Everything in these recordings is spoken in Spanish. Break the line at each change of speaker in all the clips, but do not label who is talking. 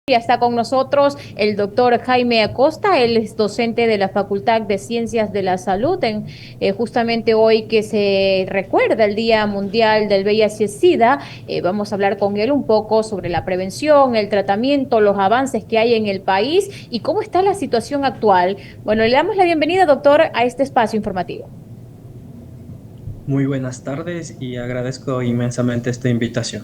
Ya está con nosotros el doctor Jaime Acosta, él es docente de la Facultad de Ciencias de la Salud, justamente hoy que se recuerda el Día Mundial del VIH-Sida, vamos a hablar con él un poco sobre la prevención, el tratamiento, los avances que hay en el país y cómo está la situación actual. Bueno, le damos la bienvenida, doctor, a este espacio informativo.
Muy buenas tardes y agradezco inmensamente esta invitación.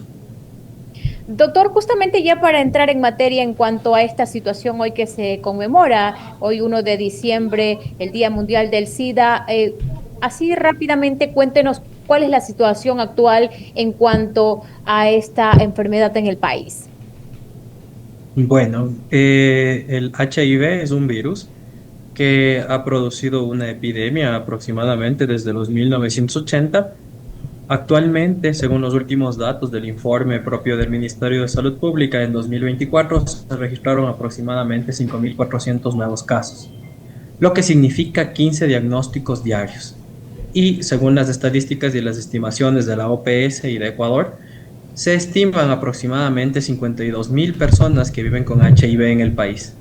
Doctor, justamente ya para entrar en materia en cuanto a esta situación hoy que se conmemora, hoy 1 de diciembre, el Día Mundial del SIDA, así rápidamente cuéntenos cuál es la situación actual en cuanto a esta enfermedad en el país.
Bueno, el HIV es un virus que ha producido una epidemia aproximadamente desde los 1980. Actualmente, según los últimos datos del informe propio del Ministerio de Salud Pública, en 2024 se registraron aproximadamente 5.400 nuevos casos, lo que significa 15 diagnósticos diarios. Y según las estadísticas y las estimaciones de la OPS y de Ecuador, se estiman aproximadamente 52.000 personas que viven con HIV en el país.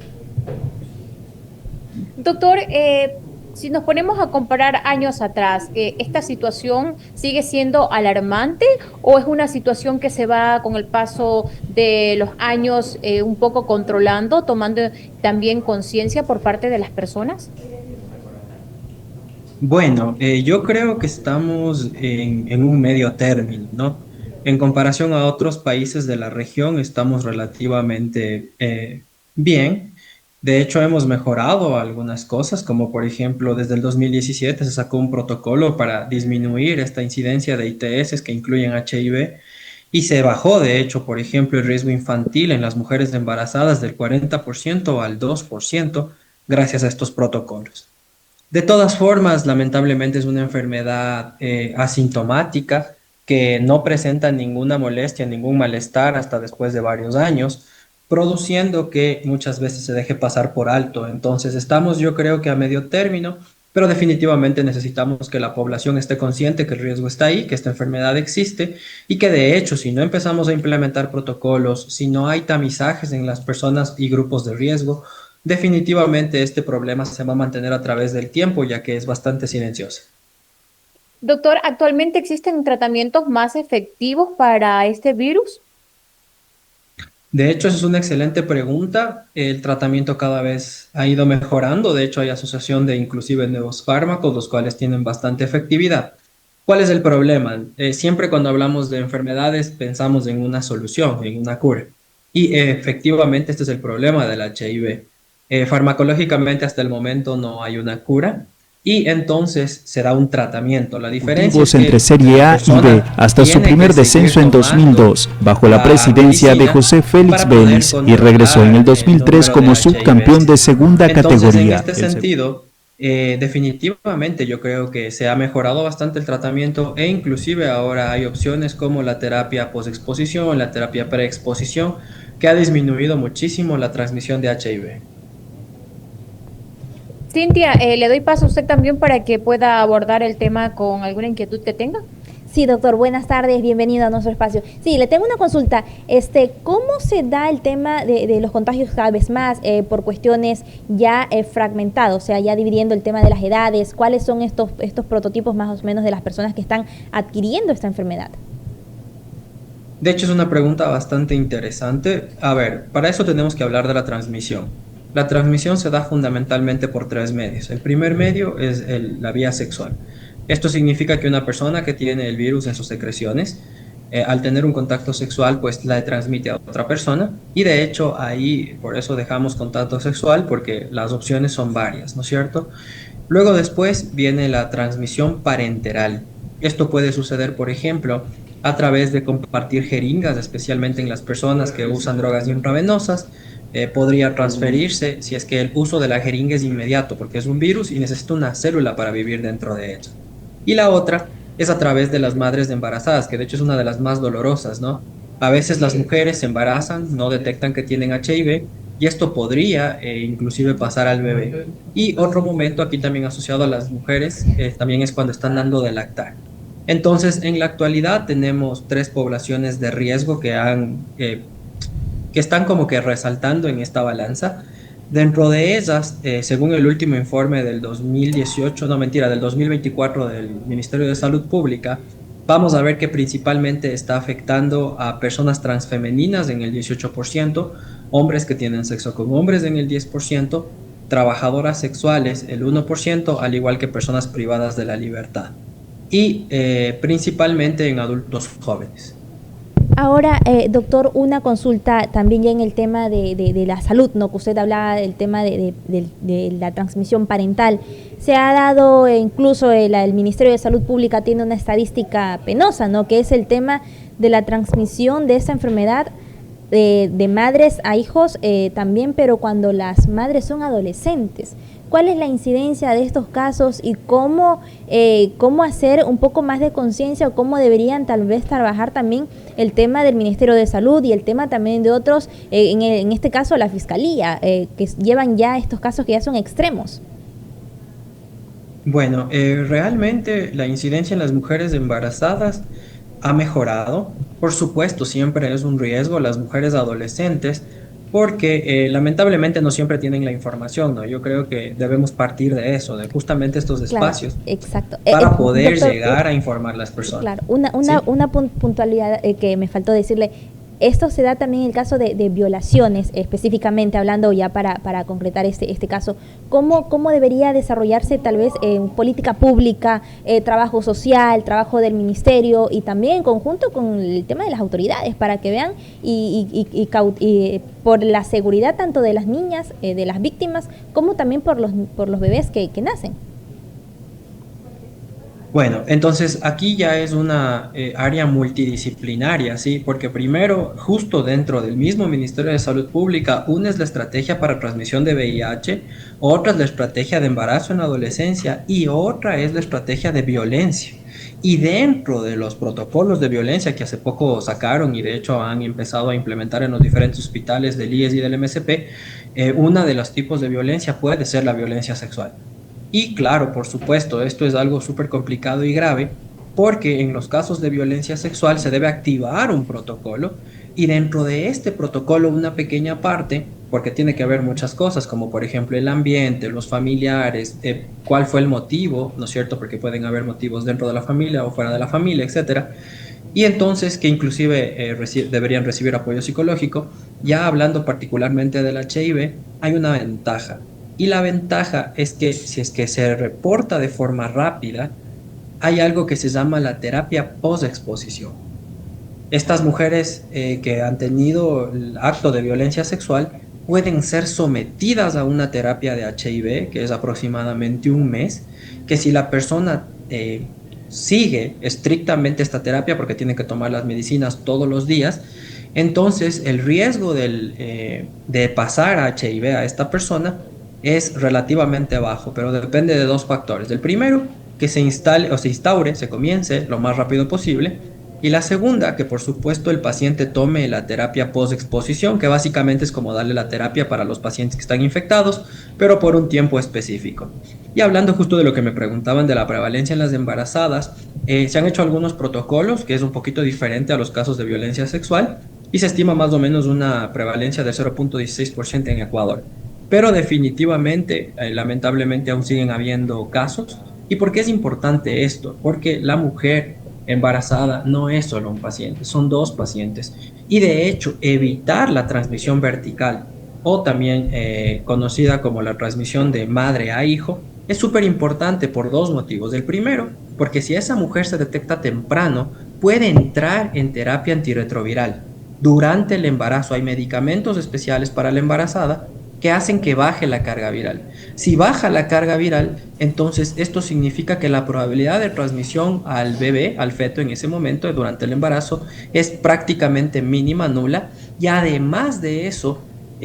Doctor, si nos ponemos a comparar años atrás, ¿esta situación sigue siendo alarmante o es una situación que se va con el paso de los años un poco controlando, tomando también conciencia por parte de las personas?
Bueno, yo creo que estamos en un medio término, ¿no? En comparación a otros países de la región, estamos relativamente bien. De hecho, hemos mejorado algunas cosas, como por ejemplo, desde el 2017 se sacó un protocolo para disminuir esta incidencia de ITS que incluyen HIV y se bajó, de hecho, por ejemplo, el riesgo infantil en las mujeres embarazadas del 40% al 2% gracias a estos protocolos. De todas formas, lamentablemente es una enfermedad asintomática que no presenta ninguna molestia, ningún malestar hasta después de varios años, produciendo que muchas veces se deje pasar por alto. Entonces, estamos yo creo que a medio término, pero definitivamente necesitamos que la población esté consciente que el riesgo está ahí, que esta enfermedad existe y que de hecho, si no empezamos a implementar protocolos, si no hay tamizajes en las personas y grupos de riesgo, definitivamente este problema se va a mantener a través del tiempo, ya que es bastante silencioso.
Doctor, ¿actualmente existen tratamientos más efectivos para este virus?
De hecho, esa es una excelente pregunta. El tratamiento cada vez ha ido mejorando. De hecho, hay asociación de inclusive nuevos fármacos, los cuales tienen bastante efectividad. ¿Cuál es el problema? Siempre cuando hablamos de enfermedades pensamos en una solución, en una cura. Y efectivamente este es el problema del HIV. Farmacológicamente hasta el momento no hay una cura y entonces será un tratamiento. La diferencia es
Entre
que
Serie
la
A y B,
persona
hasta su
tiene que
primer
seguir
descenso en
tomando
2002, bajo la
la
presidencia de
medicina
José Félix
para poder
Vélez, y regresó en el
controlar el
2003
número de
como subcampeón de
HIVs.
segunda
Entonces, en
categoría.
este sentido, definitivamente yo creo que se ha mejorado bastante el tratamiento e inclusive ahora hay opciones como la terapia posexposición, la terapia preexposición, que ha disminuido muchísimo la transmisión de HIV.
Cintia, le doy paso a usted también para que pueda abordar el tema con alguna inquietud que tenga.
Sí, doctor, buenas tardes, bienvenido a nuestro espacio. Sí, le tengo una consulta. ¿Cómo se da el tema de los contagios cada vez más por cuestiones ya fragmentadas? O sea, ya dividiendo el tema de las edades, ¿cuáles son estos prototipos más o menos de las personas que están adquiriendo esta enfermedad?
De hecho, es una pregunta bastante interesante. A ver, para eso tenemos que hablar de la transmisión. La transmisión se da fundamentalmente por tres medios. El primer medio es la vía sexual. Esto significa que una persona que tiene el virus en sus secreciones, al tener un contacto sexual, pues la transmite a otra persona. Y de hecho, ahí por eso dejamos contacto sexual, porque las opciones son varias, ¿no es cierto? Luego después viene la transmisión parenteral. Esto puede suceder, por ejemplo, a través de compartir jeringas, especialmente en las personas que usan drogas intravenosas. Podría transferirse si es que el uso de la jeringa es inmediato, porque es un virus y necesita una célula para vivir dentro de ella. Y la otra es a través de las madres embarazadas, que de hecho es una de las más dolorosas, ¿no? A veces las mujeres se embarazan, no detectan que tienen HIV y esto podría inclusive pasar al bebé. Y otro momento aquí también asociado a las mujeres también es cuando están dando de lactar. Entonces, en la actualidad tenemos tres poblaciones de riesgo que han que están como que resaltando en esta balanza. Dentro de ellas, según el último informe del 2018, no mentira, del 2024 del Ministerio de Salud Pública, vamos a ver que principalmente está afectando a personas transfemeninas en el 18%, hombres que tienen sexo con hombres en el 10%, trabajadoras sexuales el 1%, al igual que personas privadas de la libertad. Y principalmente en adultos jóvenes.
Ahora, doctor, una consulta también ya en el tema de la salud, ¿no? Que usted hablaba del tema de la transmisión parental. Se ha dado, incluso el Ministerio de Salud Pública tiene una estadística penosa, ¿no? Que es el tema de la transmisión de esta enfermedad de madres a hijos también, pero cuando las madres son adolescentes. ¿Cuál es la incidencia de estos casos y cómo hacer un poco más de conciencia o cómo deberían tal vez trabajar también el tema del Ministerio de Salud y el tema también de otros, en este caso la Fiscalía, que llevan ya estos casos que ya son extremos?
Bueno, realmente la incidencia en las mujeres embarazadas ha mejorado. Por supuesto, siempre es un riesgo las mujeres adolescentes porque lamentablemente no siempre tienen la información, ¿no? Yo creo que debemos partir de eso, de justamente estos
Claro,
espacios
exacto.
para poder
Doctor,
llegar a informar a las personas.
claro,
¿Sí?
una puntualidad que me faltó decirle. Esto se da también en el caso de violaciones, específicamente hablando ya para concretar este caso. ¿Cómo debería desarrollarse tal vez política pública, trabajo social, trabajo del ministerio y también en conjunto con el tema de las autoridades para que vean y por la seguridad tanto de las niñas, de las víctimas, como también por los bebés que nacen?
Bueno, entonces aquí ya es una área multidisciplinaria, ¿sí? Porque primero, justo dentro del mismo Ministerio de Salud Pública, una es la estrategia para transmisión de VIH, otra es la estrategia de embarazo en adolescencia y otra es la estrategia de violencia. Y dentro de los protocolos de violencia que hace poco sacaron y de hecho han empezado a implementar en los diferentes hospitales del IES y del MSP, una de los tipos de violencia puede ser la violencia sexual. Y claro, por supuesto, esto es algo súper complicado y grave porque en los casos de violencia sexual se debe activar un protocolo y dentro de este protocolo una pequeña parte, porque tiene que haber muchas cosas, como por ejemplo el ambiente, los familiares, cuál fue el motivo, ¿no es cierto? Porque pueden haber motivos dentro de la familia o fuera de la familia, etcétera. Y entonces que inclusive deberían recibir apoyo psicológico. Ya hablando particularmente del HIV, hay una ventaja. Y la ventaja es que si es que se reporta de forma rápida, hay algo que se llama la terapia post-exposición. Estas mujeres que han tenido el acto de violencia sexual pueden ser sometidas a una terapia de HIV, que es aproximadamente un mes, que si la persona sigue estrictamente esta terapia, porque tiene que tomar las medicinas todos los días, entonces el riesgo de pasar a HIV a esta persona es relativamente bajo, pero depende de dos factores. El primero, que se instale o se instaure, se comience lo más rápido posible. Y la segunda, que por supuesto el paciente tome la terapia post-exposición, que básicamente es como darle la terapia para los pacientes que están infectados, pero por un tiempo específico. Y hablando justo de lo que me preguntaban de la prevalencia en las embarazadas, se han hecho algunos protocolos, que es un poquito diferente a los casos de violencia sexual, y se estima más o menos una prevalencia de 0.16% en Ecuador. Pero definitivamente, lamentablemente, aún siguen habiendo casos. ¿Y por qué es importante esto? Porque la mujer embarazada no es solo un paciente, son dos pacientes. Y de hecho, evitar la transmisión vertical o también conocida como la transmisión de madre a hijo es súper importante por dos motivos. El primero, porque si esa mujer se detecta temprano, puede entrar en terapia antirretroviral. Durante el embarazo hay medicamentos especiales para la embarazada que hacen que baje la carga viral. Si baja la carga viral, entonces esto significa que la probabilidad de transmisión al bebé, al feto en ese momento, durante el embarazo, es prácticamente mínima, nula. Y además de eso,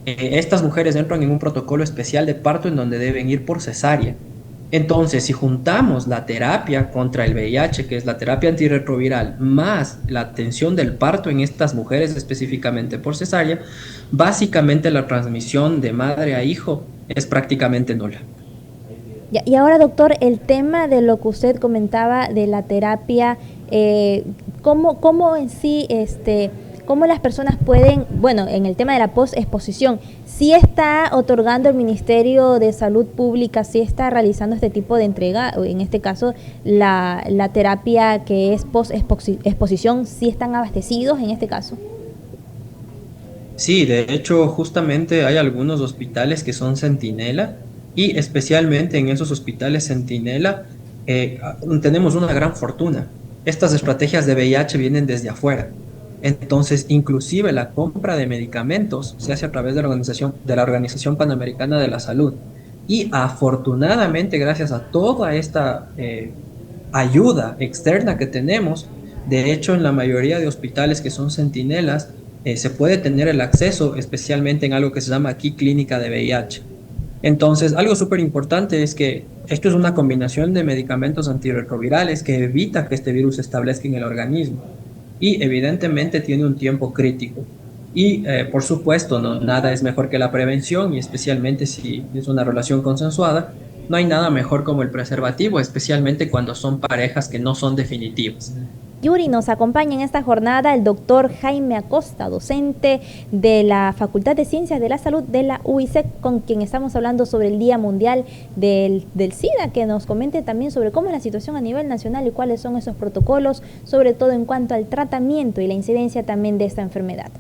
estas mujeres entran en un protocolo especial de parto en donde deben ir por cesárea. Entonces, si juntamos la terapia contra el VIH, que es la terapia antirretroviral, más la atención del parto en estas mujeres específicamente por cesárea, básicamente la transmisión de madre a hijo es prácticamente nula.
Y ahora, doctor, el tema de lo que usted comentaba de la terapia, ¿cómo en sí, cómo las personas pueden, bueno, en el tema de la post-exposición, sí está otorgando el Ministerio de Salud Pública, sí está realizando este tipo de entrega, en este caso la terapia que es post-exposición, sí están abastecidos en este caso.
Sí, de hecho, justamente hay algunos hospitales que son centinela y especialmente en esos hospitales centinela tenemos una gran fortuna. Estas estrategias de VIH vienen desde afuera. Entonces, inclusive la compra de medicamentos se hace a través de la Organización Panamericana de la Salud. Y afortunadamente, gracias a toda esta ayuda externa que tenemos, de hecho, en la mayoría de hospitales que son centinelas, se puede tener el acceso, especialmente en algo que se llama aquí clínica de VIH. Entonces, algo súper importante es que esto es una combinación de medicamentos antirretrovirales que evita que este virus se establezca en el organismo y evidentemente tiene un tiempo crítico. Y por supuesto, no, nada es mejor que la prevención y especialmente si es una relación consensuada, no hay nada mejor como el preservativo, especialmente cuando son parejas que no son definitivas.
Yuri, nos acompaña en esta jornada el doctor Jaime Acosta, docente de la Facultad de Ciencias de la Salud de la UICEC, con quien estamos hablando sobre el Día Mundial del SIDA, que nos comente también sobre cómo es la situación a nivel nacional y cuáles son esos protocolos, sobre todo en cuanto al tratamiento y la incidencia también de esta enfermedad.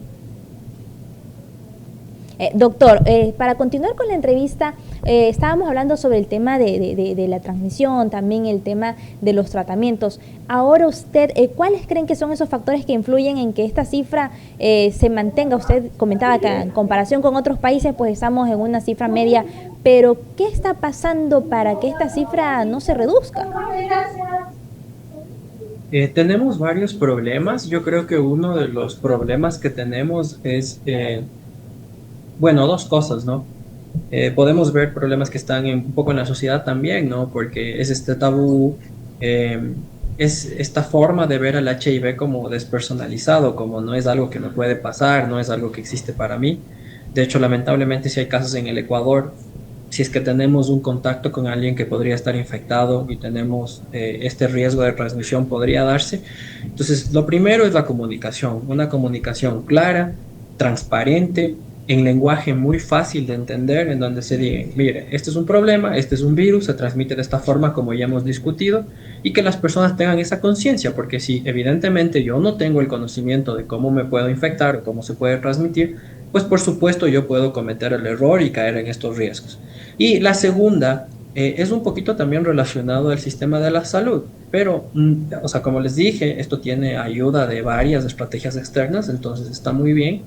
Doctor, para continuar con la entrevista, estábamos hablando sobre el tema de la transmisión, también el tema de los tratamientos. Ahora usted, ¿cuáles creen que son esos factores que influyen en que esta cifra se mantenga? Usted comentaba que en comparación con otros países, pues estamos en una cifra media, pero ¿qué está pasando para que esta cifra no se reduzca?
Tenemos varios problemas. Yo creo que uno de los problemas que tenemos es bueno, dos cosas, ¿no? Podemos ver problemas que están un poco en la sociedad también, ¿no? Porque es este tabú, es esta forma de ver al HIV como despersonalizado, como no es algo que me puede pasar, no es algo que existe para mí. De hecho, lamentablemente, si hay casos en el Ecuador, si es que tenemos un contacto con alguien que podría estar infectado y tenemos este riesgo de transmisión, podría darse. Entonces, lo primero es la comunicación, una comunicación clara, transparente, en lenguaje muy fácil de entender, en donde se diga, mire, este es un problema, este es un virus, se transmite de esta forma como ya hemos discutido, y que las personas tengan esa conciencia, porque si evidentemente yo no tengo el conocimiento de cómo me puedo infectar o cómo se puede transmitir, pues por supuesto yo puedo cometer el error y caer en estos riesgos. Y la segunda es un poquito también relacionado al sistema de la salud, pero, o sea, como les dije, esto tiene ayuda de varias estrategias externas, entonces está muy bien.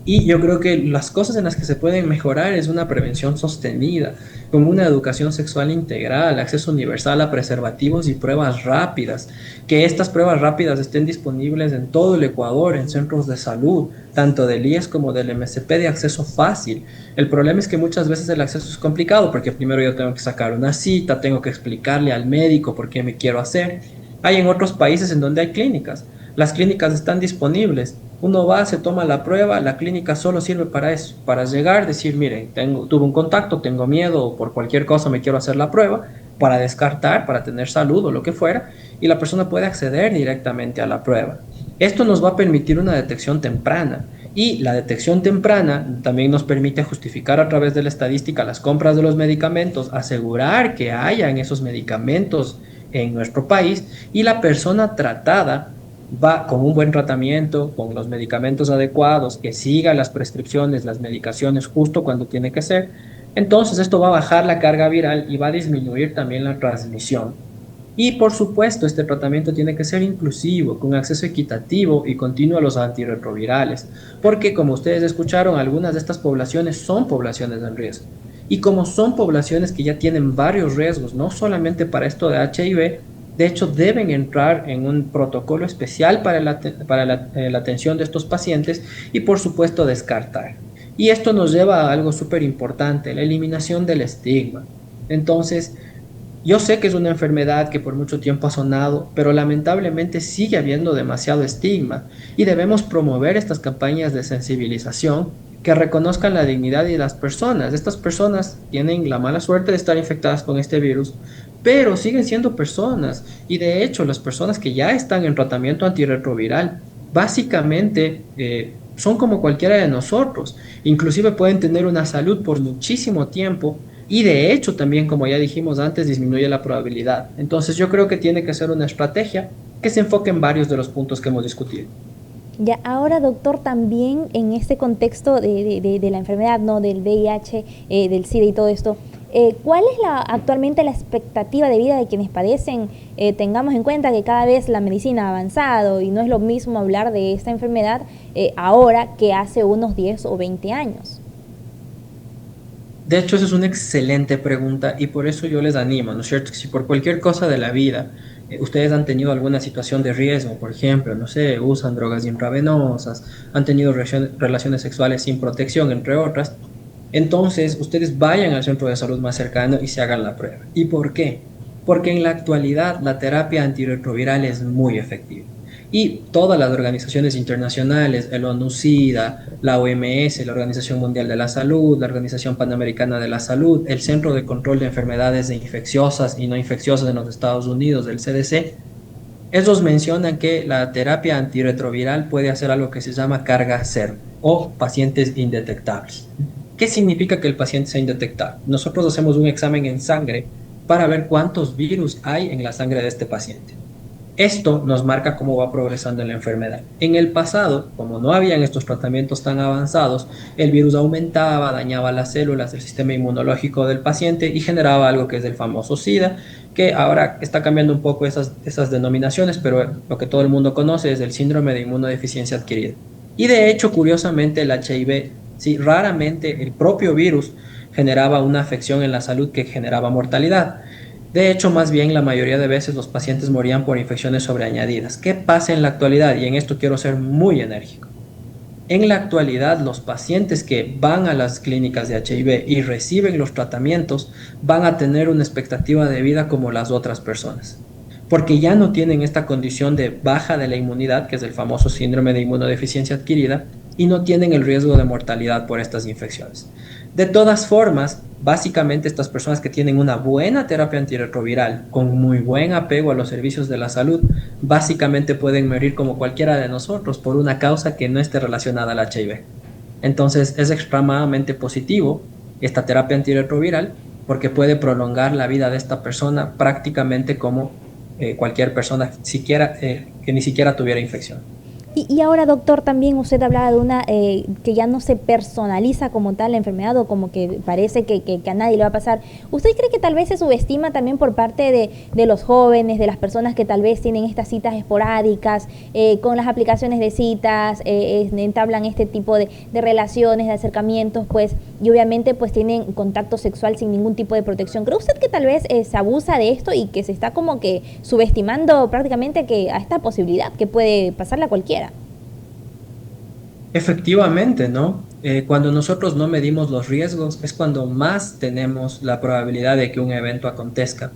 Y yo creo que las cosas en las que se pueden mejorar es una prevención sostenida, como una educación sexual integral, acceso universal a preservativos y pruebas rápidas, que estas pruebas rápidas estén disponibles en todo el Ecuador, en centros de salud, tanto del IES como del MSP de acceso fácil. El problema es que muchas veces el acceso es complicado porque primero yo tengo que sacar una cita, tengo que explicarle al médico por qué me quiero hacer. Hay en otros países en donde hay clínicas. Las clínicas están disponibles. Uno va, se toma la prueba, la clínica solo sirve para eso, para llegar, decir, miren, tuve un contacto, tengo miedo o por cualquier cosa me quiero hacer la prueba, para descartar, para tener salud o lo que fuera, y la persona puede acceder directamente a la prueba. Esto nos va a permitir una detección temprana y la detección temprana también nos permite justificar a través de la estadística las compras de los medicamentos, asegurar que hayan esos medicamentos en nuestro país y la persona tratada va con un buen tratamiento, con los medicamentos adecuados, que siga las prescripciones, las medicaciones justo cuando tiene que ser, entonces esto va a bajar la carga viral y va a disminuir también la transmisión. Y por supuesto, este tratamiento tiene que ser inclusivo, con acceso equitativo y continuo a los antirretrovirales, porque como ustedes escucharon, algunas de estas poblaciones son poblaciones en riesgo. Y como son poblaciones que ya tienen varios riesgos, no solamente para esto de HIV, de hecho, deben entrar en un protocolo especial para la atención de estos pacientes y, por supuesto, descartar. Y esto nos lleva a algo súper importante, la eliminación del estigma. Entonces, yo sé que es una enfermedad que por mucho tiempo ha sonado, pero lamentablemente sigue habiendo demasiado estigma y debemos promover estas campañas de sensibilización que reconozcan la dignidad de las personas. Estas personas tienen la mala suerte de estar infectadas con este virus, pero siguen siendo personas y de hecho las personas que ya están en tratamiento antirretroviral básicamente son como cualquiera de nosotros. Inclusive pueden tener una salud por muchísimo tiempo y de hecho también, como ya dijimos antes, disminuye la probabilidad. Entonces yo creo que tiene que ser una estrategia que se enfoque en varios de los puntos que hemos discutido.
Ya, ahora doctor, también en este contexto de la enfermedad, ¿no? Del VIH, del SIDA y todo esto, ¿cuál es actualmente la expectativa de vida de quienes padecen? Tengamos en cuenta que cada vez la medicina ha avanzado y no es lo mismo hablar de esta enfermedad ahora que hace unos 10 o 20 años.
De hecho, esa es una excelente pregunta y por eso yo les animo, ¿no es cierto? Que si por cualquier cosa de la vida ustedes han tenido alguna situación de riesgo, por ejemplo, no sé, usan drogas intravenosas, han tenido relaciones sexuales sin protección, entre otras, entonces ustedes vayan al centro de salud más cercano y se hagan la prueba. ¿Y por qué? Porque en la actualidad la terapia antirretroviral es muy efectiva. Y todas las organizaciones internacionales, el ONU-SIDA, la OMS, la Organización Mundial de la Salud, la Organización Panamericana de la Salud, el Centro de Control de Enfermedades Infecciosas y No Infecciosas en los Estados Unidos, el CDC, esos mencionan que la terapia antirretroviral puede hacer algo que se llama carga cero o pacientes indetectables. ¿Qué significa que el paciente sea indetectable? Nosotros hacemos un examen en sangre para ver cuántos virus hay en la sangre de este paciente. Esto nos marca cómo va progresando la enfermedad. En el pasado, como no habían estos tratamientos tan avanzados, el virus aumentaba, dañaba las células del sistema inmunológico del paciente y generaba algo que es el famoso SIDA, que ahora está cambiando un poco esas denominaciones, pero lo que todo el mundo conoce es el síndrome de inmunodeficiencia adquirida. Y de hecho, curiosamente, el HIV, sí, raramente el propio virus generaba una afección en la salud que generaba mortalidad. De hecho, más bien la mayoría de veces los pacientes morían por infecciones sobreañadidas. ¿Qué pasa en la actualidad? Y en esto quiero ser muy enérgico. En la actualidad, los pacientes que van a las clínicas de HIV y reciben los tratamientos van a tener una expectativa de vida como las otras personas, porque ya no tienen esta condición de baja de la inmunidad, que es el famoso síndrome de inmunodeficiencia adquirida, y no tienen el riesgo de mortalidad por estas infecciones. De todas formas, básicamente estas personas que tienen una buena terapia antirretroviral, con muy buen apego a los servicios de la salud, básicamente pueden morir como cualquiera de nosotros por una causa que no esté relacionada al HIV. Entonces es extremadamente positivo esta terapia antirretroviral porque puede prolongar la vida de esta persona prácticamente como cualquier persona que ni siquiera tuviera infección.
Y ahora, doctor, también usted hablaba de una que ya no se personaliza como tal la enfermedad o como que parece que a nadie le va a pasar. ¿Usted cree que tal vez se subestima también por parte de los jóvenes, de las personas que tal vez tienen estas citas esporádicas, con las aplicaciones de citas, entablan este tipo de relaciones, de acercamientos, pues, y obviamente pues tienen contacto sexual sin ningún tipo de protección? ¿Cree usted que tal vez se abusa de esto y que se está como que subestimando prácticamente que a esta posibilidad que puede pasarle a cualquiera?
Efectivamente, ¿no? Cuando nosotros no medimos los riesgos es cuando más tenemos la probabilidad de que un evento acontezca.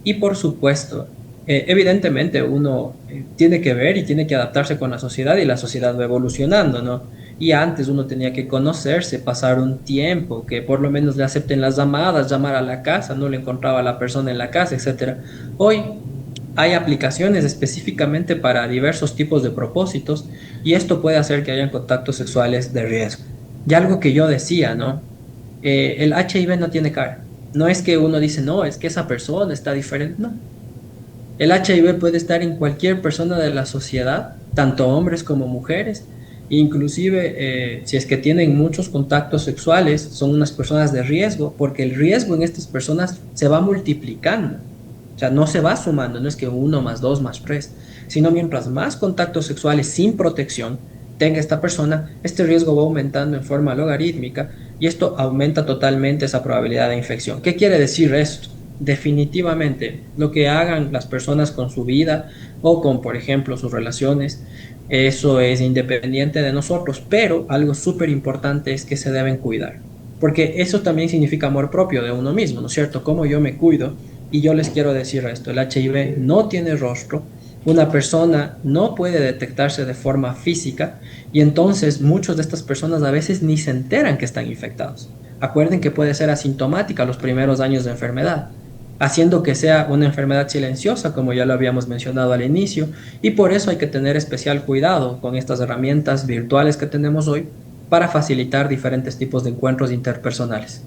Y por supuesto, evidentemente uno tiene que ver y tiene que adaptarse con la sociedad y la sociedad va evolucionando, ¿no? Y antes uno tenía que conocerse, pasar un tiempo, que por lo menos le acepten las llamadas, llamar a la casa, no le encontraba a la persona en la casa, etcétera. Hoy hay aplicaciones específicamente para diversos tipos de propósitos y esto puede hacer que hayan contactos sexuales de riesgo. Y algo que yo decía, ¿no? El HIV no tiene cara. No es que uno dice, no, es que esa persona está diferente. No. El HIV puede estar en cualquier persona de la sociedad, tanto hombres como mujeres. Inclusive, si es que tienen muchos contactos sexuales, son unas personas de riesgo, porque el riesgo en estas personas se va multiplicando. O sea, no se va sumando, no es que 1 más 2 más 3, sino mientras más contactos sexuales sin protección tenga esta persona, este riesgo va aumentando en forma logarítmica y esto aumenta totalmente esa probabilidad de infección. ¿Qué quiere decir esto? Definitivamente, lo que hagan las personas con su vida o con, por ejemplo, sus relaciones, eso es independiente de nosotros, pero algo súper importante es que se deben cuidar, porque eso también significa amor propio de uno mismo, ¿no es cierto? Cómo yo me cuido. Y yo les quiero decir esto, el HIV no tiene rostro, una persona no puede detectarse de forma física y entonces muchas de estas personas a veces ni se enteran que están infectados. Acuerden que puede ser asintomática los primeros años de enfermedad. haciendo que sea una enfermedad silenciosa, como ya lo habíamos mencionado al inicio, y por eso hay que tener especial cuidado con estas herramientas virtuales que tenemos hoy para facilitar diferentes tipos de encuentros interpersonales.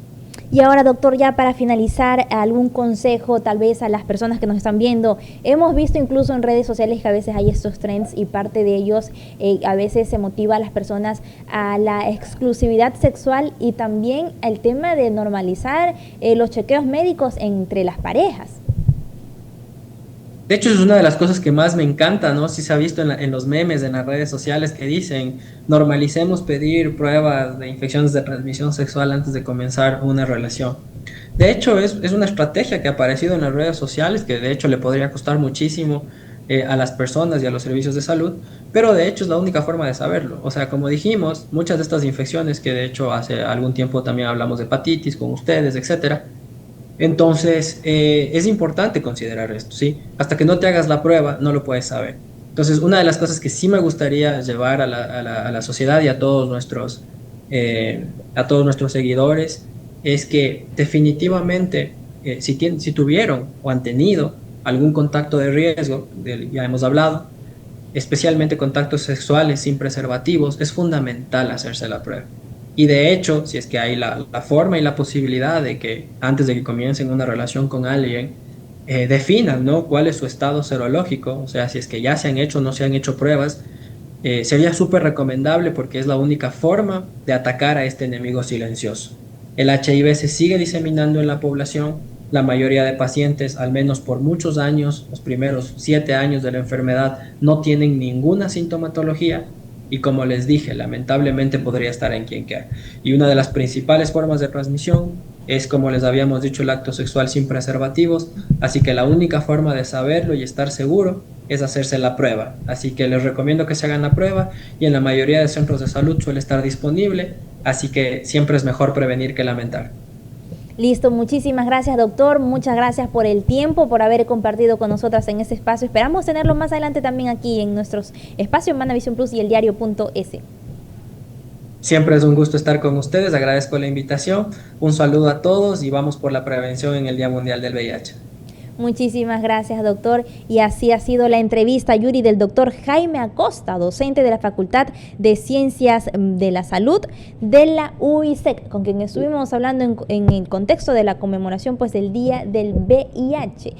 Y ahora, doctor, ya para finalizar, algún consejo tal vez a las personas que nos están viendo. Hemos visto incluso en redes sociales que a veces hay estos trends y parte de ellos a veces se motiva a las personas a la exclusividad sexual y también el tema de normalizar los chequeos médicos entre las parejas.
De hecho, es una de las cosas que más me encanta, ¿no? Si se ha visto en los memes, en las redes sociales que dicen, normalicemos pedir pruebas de infecciones de transmisión sexual antes de comenzar una relación. De hecho, es una estrategia que ha aparecido en las redes sociales, que de hecho le podría costar muchísimo a las personas y a los servicios de salud, pero de hecho es la única forma de saberlo. O sea, como dijimos, muchas de estas infecciones, que de hecho hace algún tiempo también hablamos de hepatitis con ustedes, etcétera. Entonces, es importante considerar esto, ¿sí? Hasta que no te hagas la prueba, no lo puedes saber. Entonces, una de las cosas que sí me gustaría llevar a la sociedad y a todos nuestros seguidores es que definitivamente, si tuvieron o han tenido algún contacto de riesgo, ya hemos hablado, especialmente contactos sexuales sin preservativos, es fundamental hacerse la prueba. Y de hecho, si es que hay la forma y la posibilidad de que antes de que comiencen una relación con alguien, definan, ¿no?, cuál es su estado serológico, o sea, si es que ya se han hecho o no se han hecho pruebas, sería súper recomendable porque es la única forma de atacar a este enemigo silencioso. El HIV se sigue diseminando en la población. La mayoría de pacientes, al menos por muchos años, los primeros 7 años de la enfermedad, no tienen ninguna sintomatología y, como les dije, lamentablemente podría estar en quien quiera. Y una de las principales formas de transmisión es, como les habíamos dicho, el acto sexual sin preservativos, así que la única forma de saberlo y estar seguro es hacerse la prueba. Así que les recomiendo que se hagan la prueba y en la mayoría de centros de salud suele estar disponible, así que siempre es mejor prevenir que lamentar.
Listo, muchísimas gracias, doctor. Muchas gracias por el tiempo, por haber compartido con nosotras en este espacio. Esperamos tenerlo más adelante también aquí en nuestros espacios Manavisión Plus y el diario.es.
Siempre es un gusto estar con ustedes, agradezco la invitación, un saludo a todos y vamos por la prevención en el Día Mundial del VIH.
Muchísimas gracias, doctor. Y así ha sido la entrevista, Yuri, del doctor Jaime Acosta, docente de la Facultad de Ciencias de la Salud de la UICEC, con quien estuvimos hablando en el contexto de la conmemoración pues del Día del VIH.